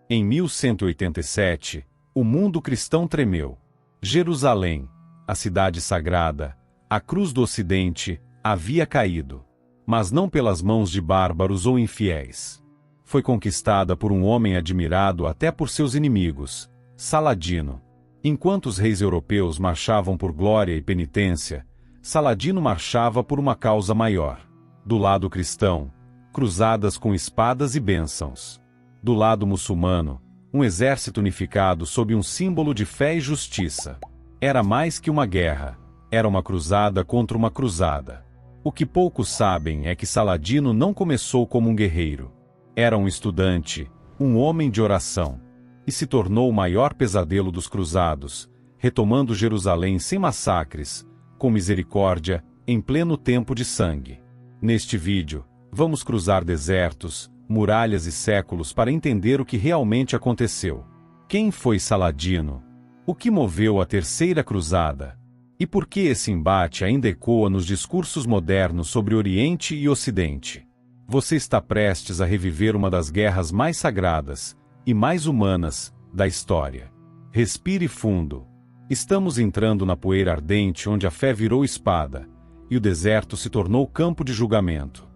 Em 1187, o mundo cristão tremeu. Jerusalém, a cidade sagrada, a cruz do Ocidente, havia caído. Mas não pelas mãos de bárbaros ou infiéis. Foi conquistada por um homem admirado até por seus inimigos, Saladino. Enquanto os reis europeus marchavam por glória e penitência, Saladino marchava por uma causa maior. Do lado cristão, cruzadas com espadas e bênçãos. Do lado muçulmano, um exército unificado sob um símbolo de fé e justiça. Era mais que uma guerra, era uma cruzada contra uma cruzada. O que poucos sabem é que Saladino não começou como um guerreiro. Era um estudante, um homem de oração. E se tornou o maior pesadelo dos cruzados, retomando Jerusalém sem massacres, com misericórdia, em pleno tempo de sangue. Neste vídeo, vamos cruzar desertos, muralhas e séculos para entender o que realmente aconteceu. Quem foi Saladino? O que moveu a Terceira Cruzada? E por que esse embate ainda ecoa nos discursos modernos sobre Oriente e Ocidente? Você está prestes a reviver uma das guerras mais sagradas e mais humanas da história. Respire fundo. Estamos entrando na poeira ardente onde a fé virou espada, e o deserto se tornou campo de julgamento.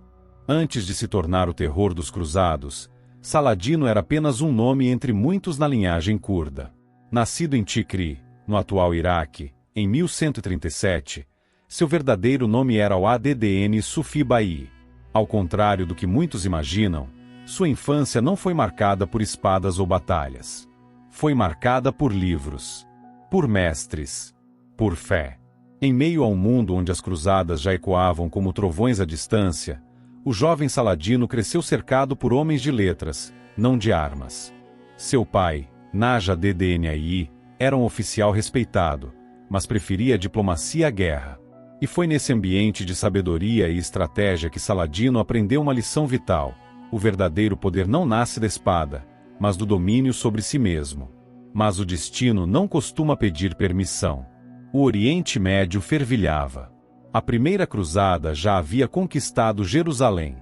Antes de se tornar o terror dos cruzados, Saladino era apenas um nome entre muitos na linhagem curda. Nascido em Tikri, no atual Iraque, em 1137, seu verdadeiro nome era Al-Addin Sufi Bai. Ao contrário do que muitos imaginam, sua infância não foi marcada por espadas ou batalhas. Foi marcada por livros, por mestres, por fé. Em meio a um mundo onde as cruzadas já ecoavam como trovões à distância, o jovem Saladino cresceu cercado por homens de letras, não de armas. Seu pai, Naja Ddni, era um oficial respeitado, mas preferia a diplomacia à guerra. E foi nesse ambiente de sabedoria e estratégia que Saladino aprendeu uma lição vital: o verdadeiro poder não nasce da espada, mas do domínio sobre si mesmo. Mas o destino não costuma pedir permissão. O Oriente Médio fervilhava. A primeira cruzada já havia conquistado Jerusalém.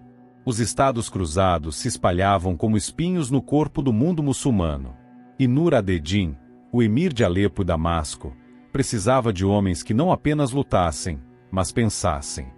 Os estados cruzados se espalhavam como espinhos no corpo do mundo muçulmano. E Nur ad-Din, o emir de Alepo e Damasco, precisava de homens que não apenas lutassem, mas pensassem.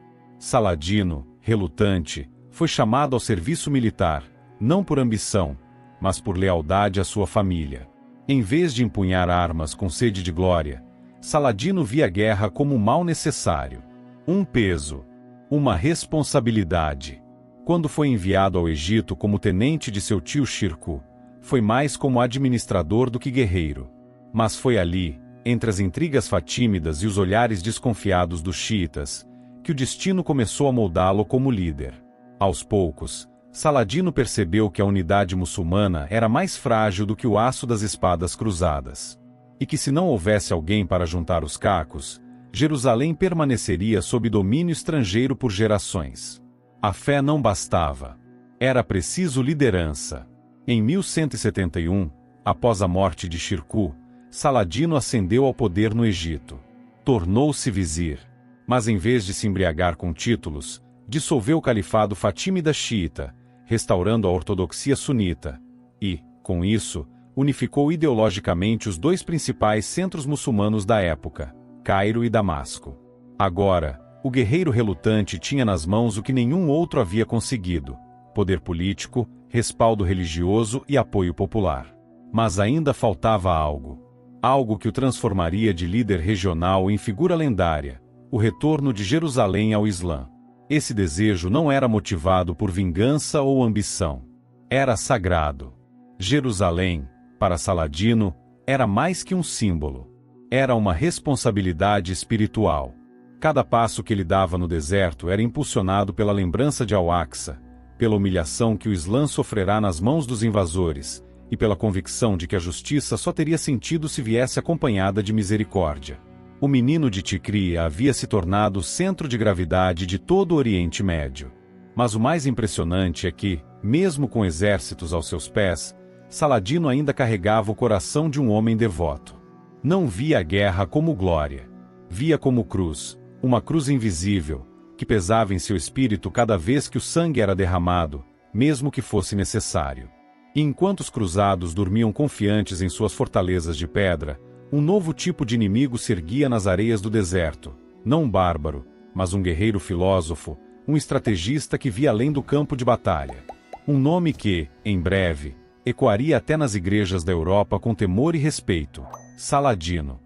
Saladino, relutante, foi chamado ao serviço militar, não por ambição, mas por lealdade à sua família. Em vez de empunhar armas com sede de glória, Saladino via a guerra como um mal necessário. Um peso, uma responsabilidade. Quando foi enviado ao Egito como tenente de seu tio Shirkuh, foi mais como administrador do que guerreiro. Mas foi ali, entre as intrigas fatímidas e os olhares desconfiados dos xiitas, que o destino começou a moldá-lo como líder. Aos poucos, Saladino percebeu que a unidade muçulmana era mais frágil do que o aço das espadas cruzadas. E que se não houvesse alguém para juntar os cacos, Jerusalém permaneceria sob domínio estrangeiro por gerações. A fé não bastava. Era preciso liderança. Em 1171, após a morte de Shirkuh, Saladino ascendeu ao poder no Egito. Tornou-se vizir. Mas em vez de se embriagar com títulos, dissolveu o califado fatímida xiita, restaurando a ortodoxia sunita, e, com isso, unificou ideologicamente os dois principais centros muçulmanos da época, Cairo e Damasco. Agora, o guerreiro relutante tinha nas mãos o que nenhum outro havia conseguido: poder político, respaldo religioso e apoio popular. Mas ainda faltava algo. Algo que o transformaria de líder regional em figura lendária: o retorno de Jerusalém ao Islã. Esse desejo não era motivado por vingança ou ambição. Era sagrado. Jerusalém, para Saladino, era mais que um símbolo. Era uma responsabilidade espiritual. Cada passo que ele dava no deserto era impulsionado pela lembrança de Al-Aqsa, pela humilhação que o Islã sofrerá nas mãos dos invasores, e pela convicção de que a justiça só teria sentido se viesse acompanhada de misericórdia. O menino de Tikri havia se tornado o centro de gravidade de todo o Oriente Médio. Mas o mais impressionante é que, mesmo com exércitos aos seus pés, Saladino ainda carregava o coração de um homem devoto. Não via a guerra como glória. Via como cruz, uma cruz invisível, que pesava em seu espírito cada vez que o sangue era derramado, mesmo que fosse necessário. E enquanto os cruzados dormiam confiantes em suas fortalezas de pedra, um novo tipo de inimigo se erguia nas areias do deserto, não um bárbaro, mas um guerreiro filósofo, um estrategista que via além do campo de batalha. Um nome que, em breve, ecoaria até nas igrejas da Europa com temor e respeito: Saladino.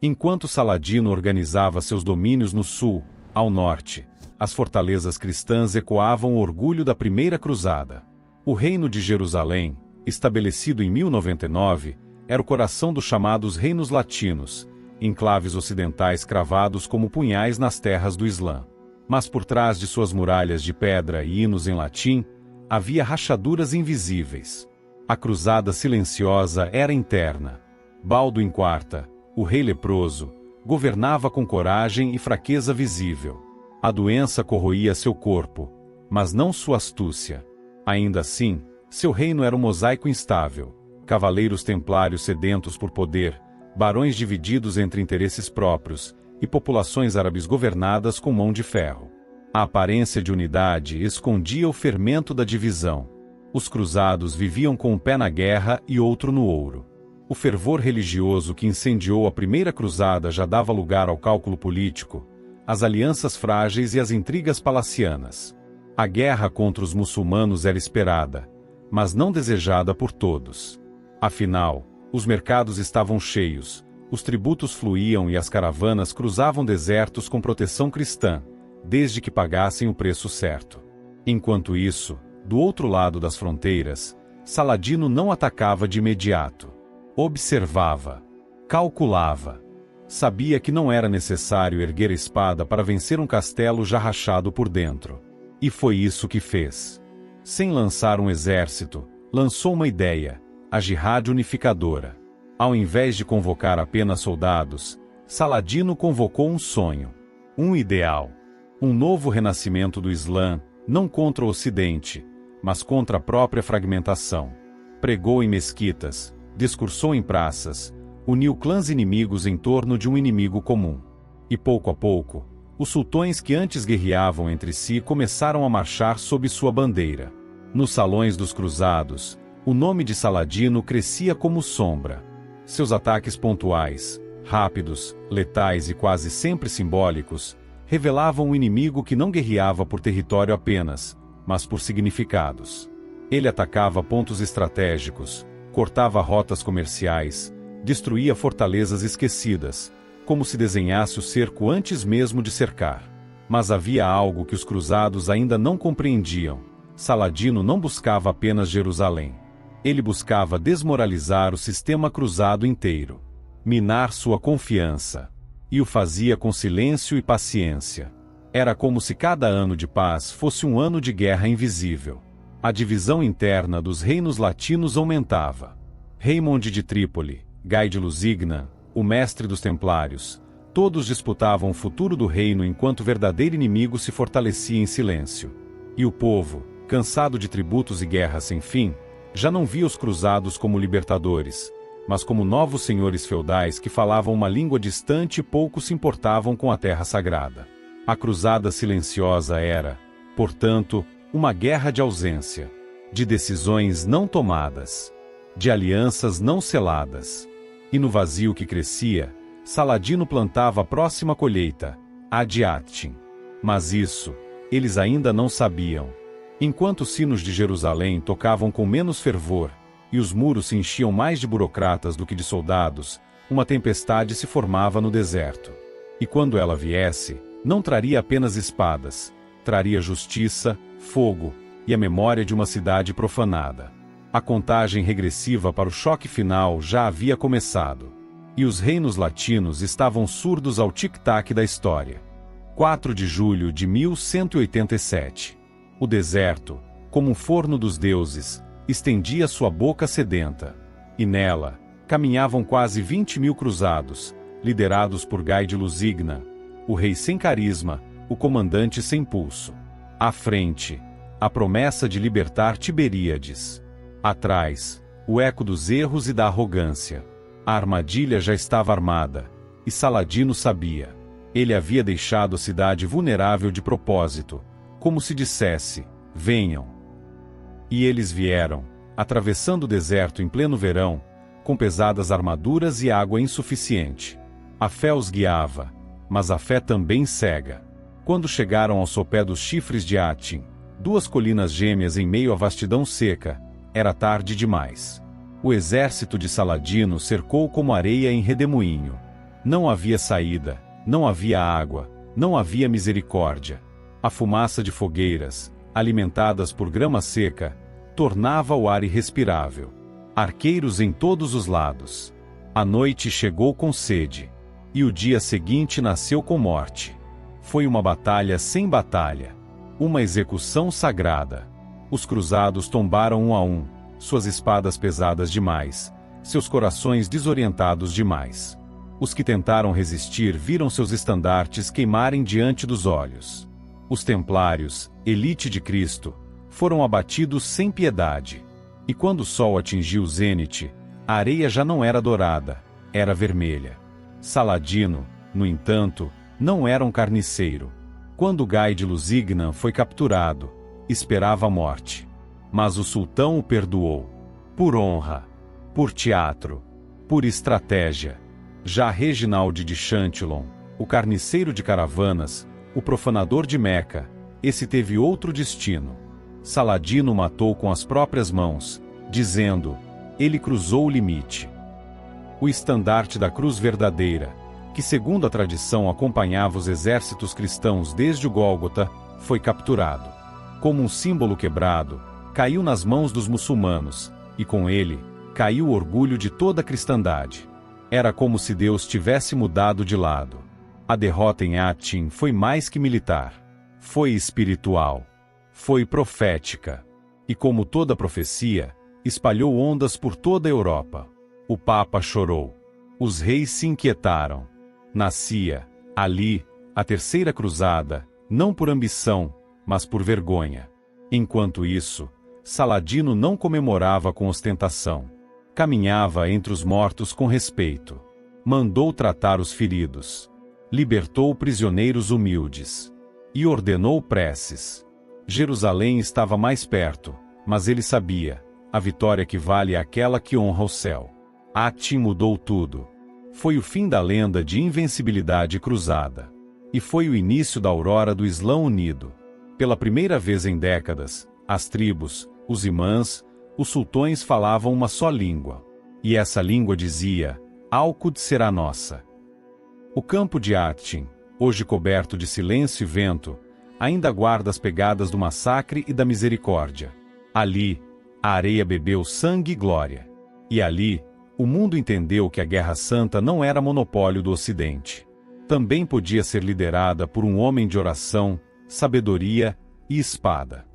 Enquanto Saladino organizava seus domínios no sul, ao norte, as fortalezas cristãs ecoavam o orgulho da primeira cruzada. O reino de Jerusalém, estabelecido em 1099, era o coração dos chamados reinos latinos, enclaves ocidentais cravados como punhais nas terras do Islã. Mas por trás de suas muralhas de pedra e hinos em latim, havia rachaduras invisíveis. A cruzada silenciosa era interna. Balduin IV, o rei leproso, governava com coragem e fraqueza visível. A doença corroía seu corpo, mas não sua astúcia. Ainda assim, seu reino era um mosaico instável. Cavaleiros templários sedentos por poder, barões divididos entre interesses próprios, e populações árabes governadas com mão de ferro. A aparência de unidade escondia o fermento da divisão. Os cruzados viviam com um pé na guerra e outro no ouro. O fervor religioso que incendiou a primeira cruzada já dava lugar ao cálculo político, às alianças frágeis e às intrigas palacianas. A guerra contra os muçulmanos era esperada, mas não desejada por todos. Afinal, os mercados estavam cheios, os tributos fluíam e as caravanas cruzavam desertos com proteção cristã, desde que pagassem o preço certo. Enquanto isso, do outro lado das fronteiras, Saladino não atacava de imediato. Observava. Calculava. Sabia que não era necessário erguer a espada para vencer um castelo já rachado por dentro. E foi isso que fez. Sem lançar um exército, lançou uma ideia: a jihad unificadora. Ao invés de convocar apenas soldados, Saladino convocou um sonho, um ideal. Um novo renascimento do Islã, não contra o Ocidente, mas contra a própria fragmentação. Pregou em mesquitas, discursou em praças, uniu clãs inimigos em torno de um inimigo comum. E pouco a pouco, os sultões que antes guerreavam entre si começaram a marchar sob sua bandeira. Nos salões dos cruzados, o nome de Saladino crescia como sombra. Seus ataques pontuais, rápidos, letais e quase sempre simbólicos, revelavam um inimigo que não guerreava por território apenas, mas por significados. Ele atacava pontos estratégicos, cortava rotas comerciais, destruía fortalezas esquecidas, como se desenhasse o cerco antes mesmo de cercar. Mas havia algo que os cruzados ainda não compreendiam: Saladino não buscava apenas Jerusalém. Ele buscava desmoralizar o sistema cruzado inteiro, minar sua confiança. E o fazia com silêncio e paciência. Era como se cada ano de paz fosse um ano de guerra invisível. A divisão interna dos reinos latinos aumentava. Raymond de Trípoli, Gai de Lusignan, o mestre dos templários, todos disputavam o futuro do reino enquanto o verdadeiro inimigo se fortalecia em silêncio. E o povo, cansado de tributos e guerras sem fim, já não via os cruzados como libertadores, mas como novos senhores feudais que falavam uma língua distante e pouco se importavam com a terra sagrada. A cruzada silenciosa era, portanto, uma guerra de ausência, de decisões não tomadas, de alianças não seladas. E no vazio que crescia, Saladino plantava a próxima colheita, a de Atin. Mas isso, eles ainda não sabiam. Enquanto os sinos de Jerusalém tocavam com menos fervor, e os muros se enchiam mais de burocratas do que de soldados, uma tempestade se formava no deserto. E quando ela viesse, não traria apenas espadas, traria justiça, fogo e a memória de uma cidade profanada. A contagem regressiva para o choque final já havia começado. E os reinos latinos estavam surdos ao tic-tac da história. 4 de julho de 1187. O deserto, como um forno dos deuses, estendia sua boca sedenta, e nela, caminhavam quase 20.000 cruzados, liderados por Gai de Lusignan, o rei sem carisma, o comandante sem pulso. À frente, a promessa de libertar Tiberíades. Atrás, o eco dos erros e da arrogância. A armadilha já estava armada, e Saladino sabia. Ele havia deixado a cidade vulnerável de propósito, como se dissesse: venham. E eles vieram, atravessando o deserto em pleno verão, com pesadas armaduras e água insuficiente. A fé os guiava, mas a fé também cega. Quando chegaram ao sopé dos chifres de Atim, duas colinas gêmeas em meio à vastidão seca, era tarde demais. O exército de Saladino cercou como areia em redemoinho. Não havia saída, não havia água, não havia misericórdia. A fumaça de fogueiras, alimentadas por grama seca, tornava o ar irrespirável. Arqueiros em todos os lados. A noite chegou com sede. E o dia seguinte nasceu com morte. Foi uma batalha sem batalha. Uma execução sagrada. Os cruzados tombaram um a um, suas espadas pesadas demais, seus corações desorientados demais. Os que tentaram resistir viram seus estandartes queimarem diante dos olhos. Os templários, elite de Cristo, foram abatidos sem piedade. E quando o sol atingiu o zênite, a areia já não era dourada, era vermelha. Saladino, no entanto, não era um carniceiro. Quando Gai de Lusignan foi capturado, esperava a morte. Mas o sultão o perdoou. Por honra, por teatro, por estratégia. Já Reginald de Chantillon, o carniceiro de caravanas, o profanador de Meca, esse teve outro destino. Saladino o matou com as próprias mãos, dizendo: ele cruzou o limite. O estandarte da cruz verdadeira, que segundo a tradição acompanhava os exércitos cristãos desde o Gólgota, foi capturado. Como um símbolo quebrado, caiu nas mãos dos muçulmanos, e com ele, caiu o orgulho de toda a cristandade. Era como se Deus tivesse mudado de lado. A derrota em Atim foi mais que militar. Foi espiritual. Foi profética. E como toda profecia, espalhou ondas por toda a Europa. O Papa chorou. Os reis se inquietaram. Nascia, ali, a Terceira Cruzada, não por ambição, mas por vergonha. Enquanto isso, Saladino não comemorava com ostentação. Caminhava entre os mortos com respeito. Mandou tratar os feridos. Libertou prisioneiros humildes. E ordenou preces. Jerusalém estava mais perto, mas ele sabia, a vitória que vale é aquela que honra o céu. Atim mudou tudo. Foi o fim da lenda de invencibilidade cruzada. E foi o início da aurora do Islã unido. Pela primeira vez em décadas, as tribos, os imãs, os sultões falavam uma só língua. E essa língua dizia: Al-Quds será nossa. O campo de Atim, hoje coberto de silêncio e vento, ainda guarda as pegadas do massacre e da misericórdia. Ali, a areia bebeu sangue e glória. E ali, o mundo entendeu que a Guerra Santa não era monopólio do Ocidente. Também podia ser liderada por um homem de oração, sabedoria e espada.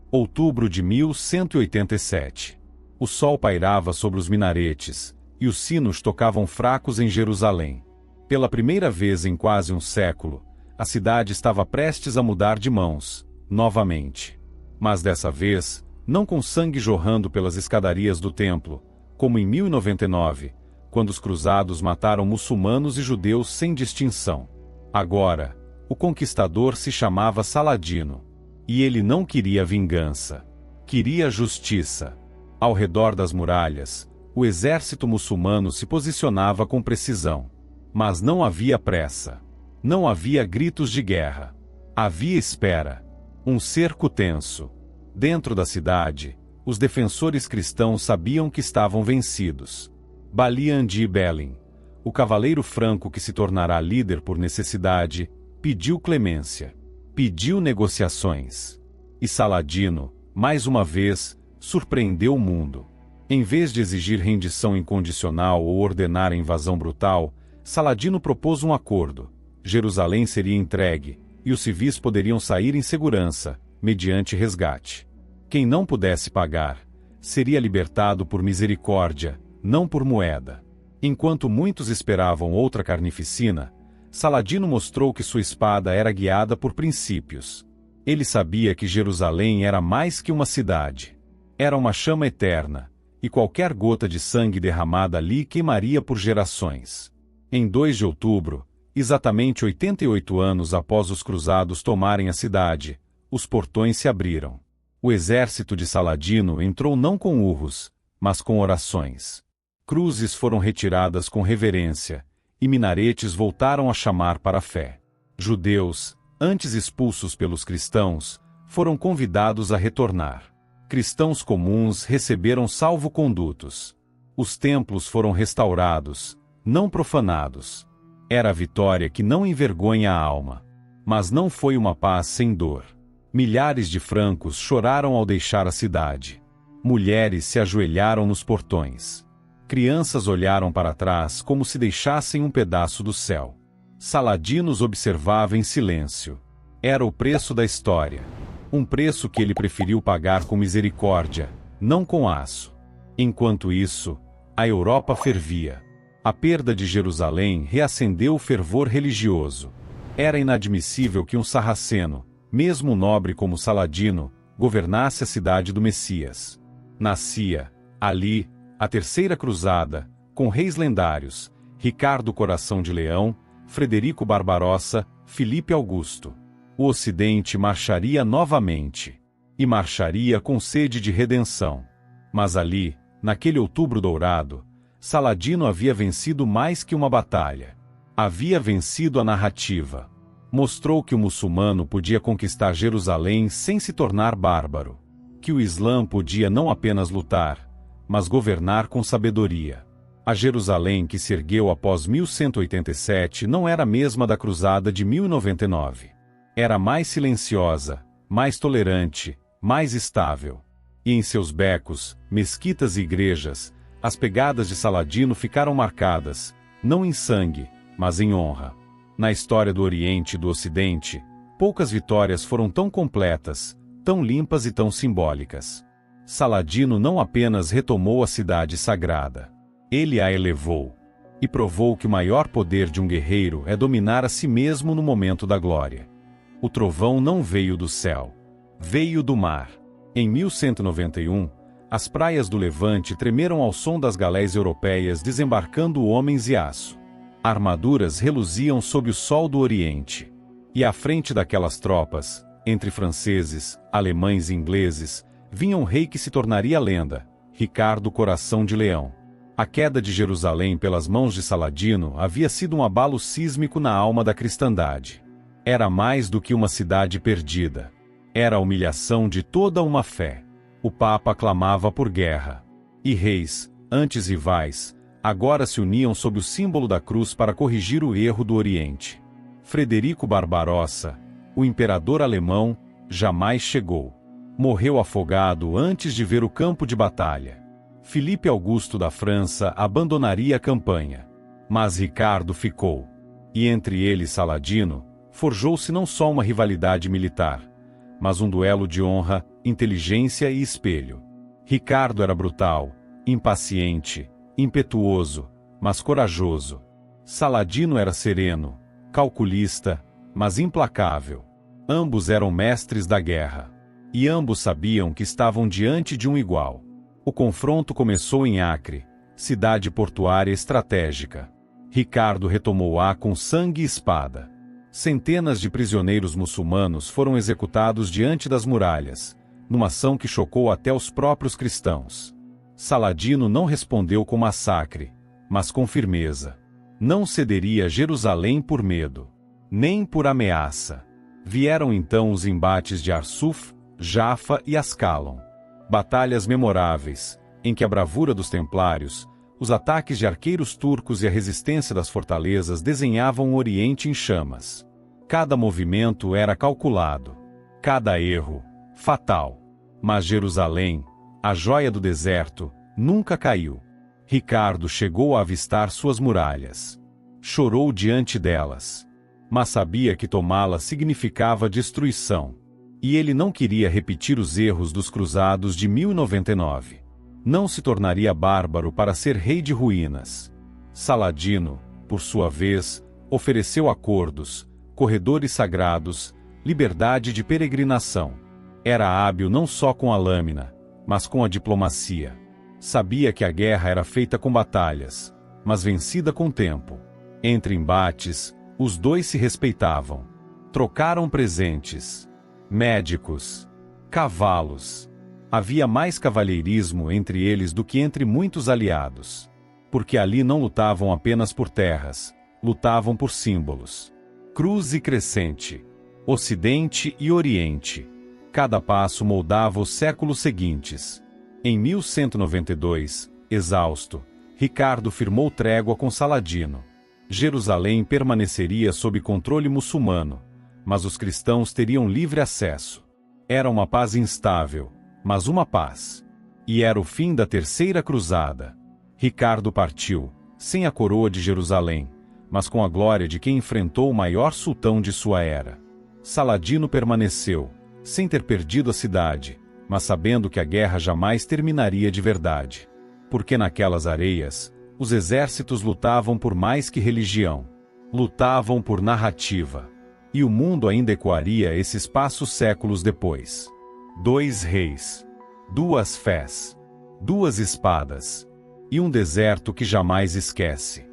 Outubro de 1187. O sol pairava sobre os minaretes, e os sinos tocavam fracos em Jerusalém. Pela primeira vez em quase um século, a cidade estava prestes a mudar de mãos, novamente. Mas dessa vez, não com sangue jorrando pelas escadarias do templo, como em 1099, quando os cruzados mataram muçulmanos e judeus sem distinção. Agora, o conquistador se chamava Saladino. E ele não queria vingança. Queria justiça. Ao redor das muralhas, o exército muçulmano se posicionava com precisão. Mas não havia pressa. Não havia gritos de guerra. Havia espera. Um cerco tenso. Dentro da cidade, os defensores cristãos sabiam que estavam vencidos. Balian de Ibelin, o cavaleiro franco que se tornará líder por necessidade, pediu clemência. Pediu negociações. E Saladino, mais uma vez, surpreendeu o mundo. Em vez de exigir rendição incondicional ou ordenar a invasão brutal, Saladino propôs um acordo. Jerusalém seria entregue, e os civis poderiam sair em segurança, mediante resgate. Quem não pudesse pagar, seria libertado por misericórdia, não por moeda. Enquanto muitos esperavam outra carnificina, Saladino mostrou que sua espada era guiada por princípios. Ele sabia que Jerusalém era mais que uma cidade. Era uma chama eterna, e qualquer gota de sangue derramada ali queimaria por gerações. Em 2 de outubro, exatamente 88 anos após os cruzados tomarem a cidade, os portões se abriram. O exército de Saladino entrou não com urros, mas com orações. Cruzes foram retiradas com reverência, e minaretes voltaram a chamar para a fé. Judeus, antes expulsos pelos cristãos, foram convidados a retornar. Cristãos comuns receberam salvo-condutos. Os templos foram restaurados, não profanados. Era a vitória que não envergonha a alma. Mas não foi uma paz sem dor. Milhares de francos choraram ao deixar a cidade. Mulheres se ajoelharam nos portões. Crianças olharam para trás como se deixassem um pedaço do céu. Saladino os observava em silêncio. Era o preço da história. Um preço que ele preferiu pagar com misericórdia, não com aço. Enquanto isso, a Europa fervia. A perda de Jerusalém reacendeu o fervor religioso. Era inadmissível que um sarraceno, mesmo nobre como Saladino, governasse a cidade do Messias. Nascia, ali, a Terceira Cruzada, com reis lendários, Ricardo Coração de Leão, Frederico Barbarossa, Filipe Augusto. O Ocidente marcharia novamente. E marcharia com sede de redenção. Mas ali, naquele outubro dourado, Saladino havia vencido mais que uma batalha. Havia vencido a narrativa. Mostrou que o muçulmano podia conquistar Jerusalém sem se tornar bárbaro. Que o Islã podia não apenas lutar, mas governar com sabedoria. A Jerusalém que se ergueu após 1187 não era a mesma da Cruzada de 1099. Era mais silenciosa, mais tolerante, mais estável. E em seus becos, mesquitas e igrejas, as pegadas de Saladino ficaram marcadas, não em sangue, mas em honra. Na história do Oriente e do Ocidente, poucas vitórias foram tão completas, tão limpas e tão simbólicas. Saladino não apenas retomou a cidade sagrada. Ele a elevou. E provou que o maior poder de um guerreiro é dominar a si mesmo no momento da glória. O trovão não veio do céu. Veio do mar. Em 1191, as praias do Levante tremeram ao som das galés europeias desembarcando homens e aço. Armaduras reluziam sob o sol do Oriente. E à frente daquelas tropas, entre franceses, alemães e ingleses, vinha um rei que se tornaria lenda, Ricardo Coração de Leão. A queda de Jerusalém pelas mãos de Saladino havia sido um abalo sísmico na alma da cristandade. Era mais do que uma cidade perdida. Era a humilhação de toda uma fé. O Papa clamava por guerra. E reis, antes rivais, agora se uniam sob o símbolo da cruz para corrigir o erro do Oriente. Frederico Barbarossa, o imperador alemão, jamais chegou. Morreu afogado antes de ver o campo de batalha. Filipe Augusto da França abandonaria a campanha. Mas Ricardo ficou. E entre ele e Saladino, forjou-se não só uma rivalidade militar, mas um duelo de honra, inteligência e espelho. Ricardo era brutal, impaciente, impetuoso, mas corajoso. Saladino era sereno, calculista, mas implacável. Ambos eram mestres da guerra. E ambos sabiam que estavam diante de um igual. O confronto começou em Acre, cidade portuária estratégica. Ricardo retomou-a com sangue e espada. Centenas de prisioneiros muçulmanos foram executados diante das muralhas, numa ação que chocou até os próprios cristãos. Saladino não respondeu com massacre, mas com firmeza. Não cederia Jerusalém por medo, nem por ameaça. Vieram então os embates de Arsuf, Jafa e Ascalon. Batalhas memoráveis, em que a bravura dos templários, os ataques de arqueiros turcos e a resistência das fortalezas desenhavam o Oriente em chamas. Cada movimento era calculado. Cada erro, fatal. Mas Jerusalém, a joia do deserto, nunca caiu. Ricardo chegou a avistar suas muralhas. Chorou diante delas. Mas sabia que tomá-las significava destruição. E ele não queria repetir os erros dos cruzados de 1099. Não se tornaria bárbaro para ser rei de ruínas. Saladino, por sua vez, ofereceu acordos, corredores sagrados, liberdade de peregrinação. Era hábil não só com a lâmina, mas com a diplomacia. Sabia que a guerra era feita com batalhas, mas vencida com tempo. Entre embates, os dois se respeitavam. Trocaram presentes. Médicos. Cavalos. Havia mais cavalheirismo entre eles do que entre muitos aliados. Porque ali não lutavam apenas por terras, lutavam por símbolos. Cruz e crescente. Ocidente e Oriente. Cada passo moldava os séculos seguintes. Em 1192, exausto, Ricardo firmou trégua com Saladino. Jerusalém permaneceria sob controle muçulmano, mas os cristãos teriam livre acesso. Era uma paz instável, mas uma paz. E era o fim da Terceira Cruzada. Ricardo partiu, sem a coroa de Jerusalém, mas com a glória de quem enfrentou o maior sultão de sua era. Saladino permaneceu, sem ter perdido a cidade, mas sabendo que a guerra jamais terminaria de verdade. Porque naquelas areias, os exércitos lutavam por mais que religião. Lutavam por narrativa. E o mundo ainda ecoaria esses passos séculos depois. 2 reis. 2 fés. 2 espadas. E um deserto que jamais esquece.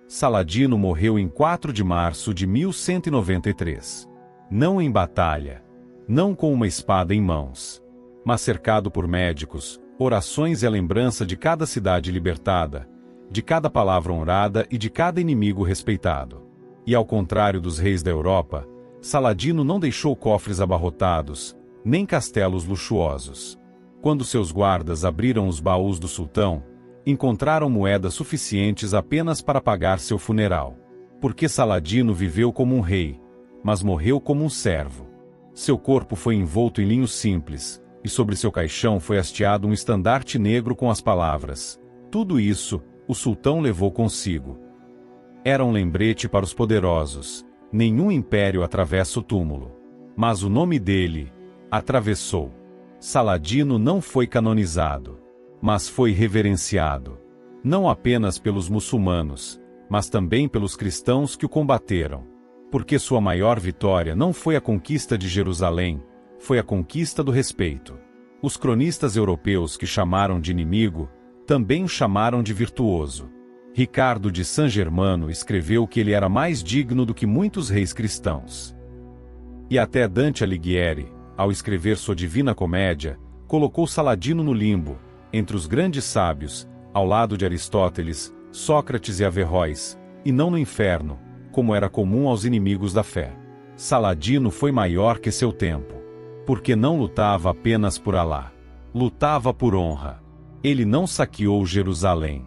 Saladino morreu em 4 de março de 1193. Não em batalha. Não com uma espada em mãos. Mas cercado por médicos, orações e a lembrança de cada cidade libertada, de cada palavra honrada e de cada inimigo respeitado. E ao contrário dos reis da Europa, Saladino não deixou cofres abarrotados, nem castelos luxuosos. Quando seus guardas abriram os baús do sultão, encontraram moedas suficientes apenas para pagar seu funeral. Porque Saladino viveu como um rei, mas morreu como um servo. Seu corpo foi envolto em linho simples, e sobre seu caixão foi hasteado um estandarte negro com as palavras: tudo isso, o sultão levou consigo. Era um lembrete para os poderosos: nenhum império atravessa o túmulo. Mas o nome dele atravessou. Saladino não foi canonizado, mas foi reverenciado. Não apenas pelos muçulmanos, mas também pelos cristãos que o combateram. Porque sua maior vitória não foi a conquista de Jerusalém, foi a conquista do respeito. Os cronistas europeus que chamaram de inimigo, também o chamaram de virtuoso. Ricardo de San-Germano escreveu que ele era mais digno do que muitos reis cristãos. E até Dante Alighieri, ao escrever sua Divina Comédia, colocou Saladino no limbo, entre os grandes sábios, ao lado de Aristóteles, Sócrates e Averroes, e não no inferno, como era comum aos inimigos da fé. Saladino foi maior que seu tempo. Porque não lutava apenas por Alá. Lutava por honra. Ele não saqueou Jerusalém.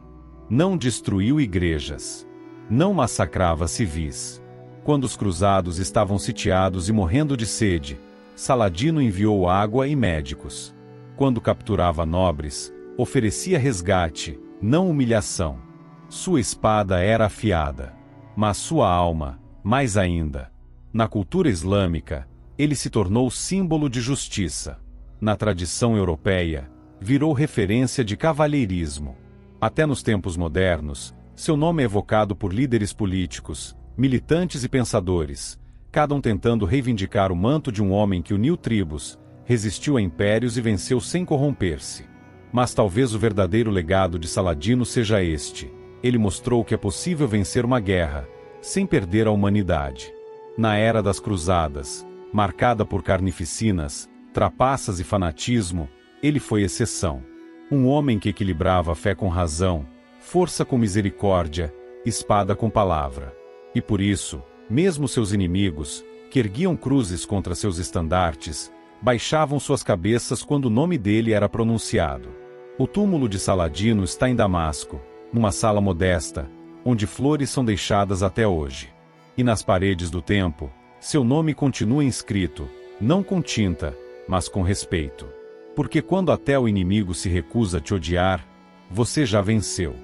Não destruiu igrejas. Não massacrava civis. Quando os cruzados estavam sitiados e morrendo de sede, Saladino enviou água e médicos. Quando capturava nobres, oferecia resgate, não humilhação. Sua espada era afiada. Mas sua alma, mais ainda. Na cultura islâmica, ele se tornou símbolo de justiça. Na tradição europeia, virou referência de cavalheirismo. Até nos tempos modernos, seu nome é evocado por líderes políticos, militantes e pensadores, cada um tentando reivindicar o manto de um homem que uniu tribos, resistiu a impérios e venceu sem corromper-se. Mas talvez o verdadeiro legado de Saladino seja este: ele mostrou que é possível vencer uma guerra, sem perder a humanidade. Na era das cruzadas, marcada por carnificinas, trapaças e fanatismo, ele foi exceção. Um homem que equilibrava a fé com razão, força com misericórdia, espada com palavra. E por isso, mesmo seus inimigos, que erguiam cruzes contra seus estandartes, baixavam suas cabeças quando o nome dele era pronunciado. O túmulo de Saladino está em Damasco, numa sala modesta, onde flores são deixadas até hoje. E nas paredes do templo, seu nome continua inscrito, não com tinta, mas com respeito. Porque quando até o inimigo se recusa a te odiar, você já venceu.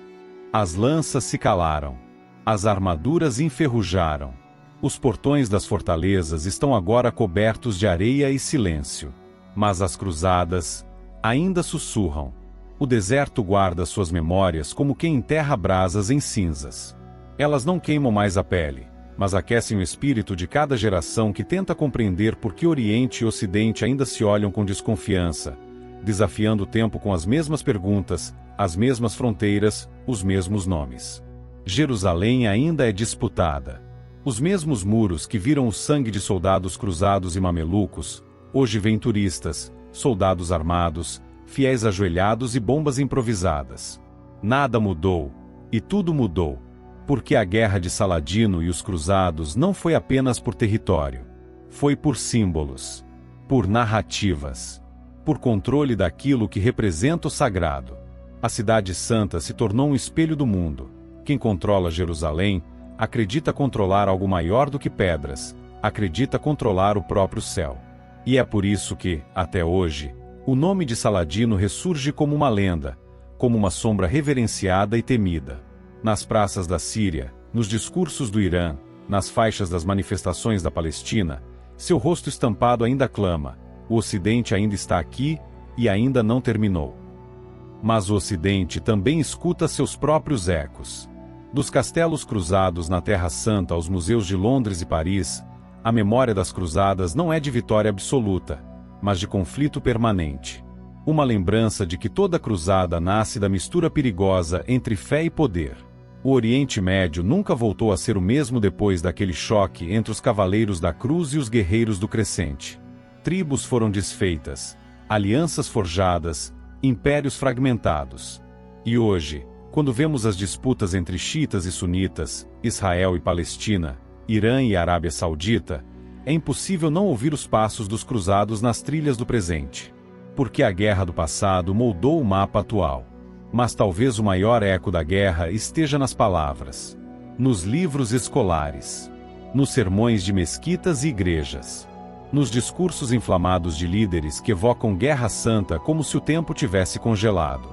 As lanças se calaram. As armaduras enferrujaram. Os portões das fortalezas estão agora cobertos de areia e silêncio. Mas as cruzadas ainda sussurram. O deserto guarda suas memórias como quem enterra brasas em cinzas. Elas não queimam mais a pele, mas aquecem o espírito de cada geração que tenta compreender por que Oriente e Ocidente ainda se olham com desconfiança, desafiando o tempo com as mesmas perguntas, as mesmas fronteiras, os mesmos nomes. Jerusalém ainda é disputada. Os mesmos muros que viram o sangue de soldados cruzados e mamelucos, hoje vêm turistas, soldados armados, fiéis ajoelhados e bombas improvisadas. Nada mudou, e tudo mudou, porque a guerra de Saladino e os cruzados não foi apenas por território. Foi por símbolos, por narrativas, por controle daquilo que representa o sagrado. A Cidade Santa se tornou um espelho do mundo. Quem controla Jerusalém acredita controlar algo maior do que pedras, acredita controlar o próprio céu. E é por isso que, até hoje, o nome de Saladino ressurge como uma lenda, como uma sombra reverenciada e temida. Nas praças da Síria, nos discursos do Irã, nas faixas das manifestações da Palestina, seu rosto estampado ainda clama: o Ocidente ainda está aqui e ainda não terminou. Mas o Ocidente também escuta seus próprios ecos. Dos castelos cruzados na Terra Santa aos museus de Londres e Paris, a memória das cruzadas não é de vitória absoluta, mas de conflito permanente. Uma lembrança de que toda cruzada nasce da mistura perigosa entre fé e poder. O Oriente Médio nunca voltou a ser o mesmo depois daquele choque entre os cavaleiros da cruz e os guerreiros do crescente. Tribos foram desfeitas, alianças forjadas, impérios fragmentados. E hoje, quando vemos as disputas entre xiitas e sunitas, Israel e Palestina, Irã e Arábia Saudita, é impossível não ouvir os passos dos cruzados nas trilhas do presente. Porque a guerra do passado moldou o mapa atual. Mas talvez o maior eco da guerra esteja nas palavras, nos livros escolares, nos sermões de mesquitas e igrejas, nos discursos inflamados de líderes que evocam guerra santa como se o tempo tivesse congelado.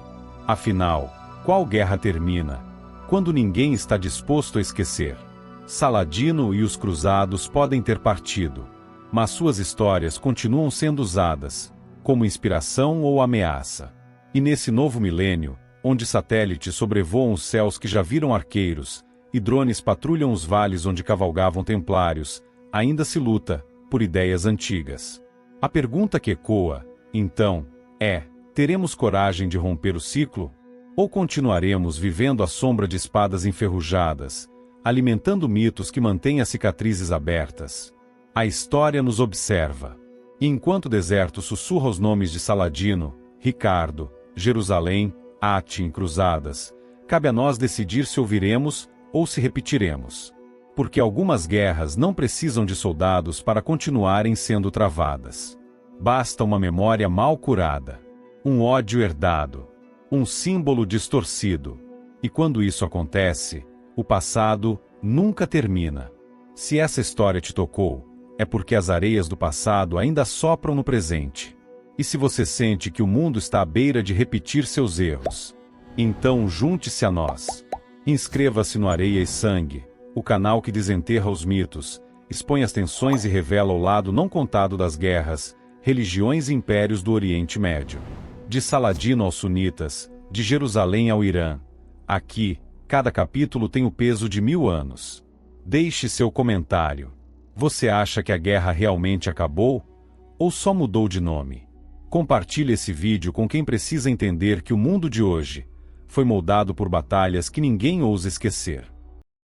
Afinal, qual guerra termina quando ninguém está disposto a esquecer? Saladino e os cruzados podem ter partido, mas suas histórias continuam sendo usadas como inspiração ou ameaça. E nesse novo milênio, onde satélites sobrevoam os céus que já viram arqueiros, e drones patrulham os vales onde cavalgavam templários, ainda se luta por ideias antigas. A pergunta que ecoa, então, é: teremos coragem de romper o ciclo? Ou continuaremos vivendo à sombra de espadas enferrujadas, alimentando mitos que mantêm as cicatrizes abertas? A história nos observa. E enquanto o deserto sussurra os nomes de Saladino, Ricardo, Jerusalém, Ati em cruzadas, cabe a nós decidir se ouviremos ou se repetiremos. Porque algumas guerras não precisam de soldados para continuarem sendo travadas. Basta uma memória mal curada, um ódio herdado, um símbolo distorcido. E quando isso acontece, o passado nunca termina. Se essa história te tocou, é porque as areias do passado ainda sopram no presente. E se você sente que o mundo está à beira de repetir seus erros, então junte-se a nós. Inscreva-se no Areia e Sangue, o canal que desenterra os mitos, expõe as tensões e revela o lado não contado das guerras, religiões e impérios do Oriente Médio. De Saladino aos sunitas, de Jerusalém ao Irã. Aqui, cada capítulo tem o peso de 1000 anos. Deixe seu comentário. Você acha que a guerra realmente acabou? Ou só mudou de nome? Compartilhe esse vídeo com quem precisa entender que o mundo de hoje foi moldado por batalhas que ninguém ousa esquecer.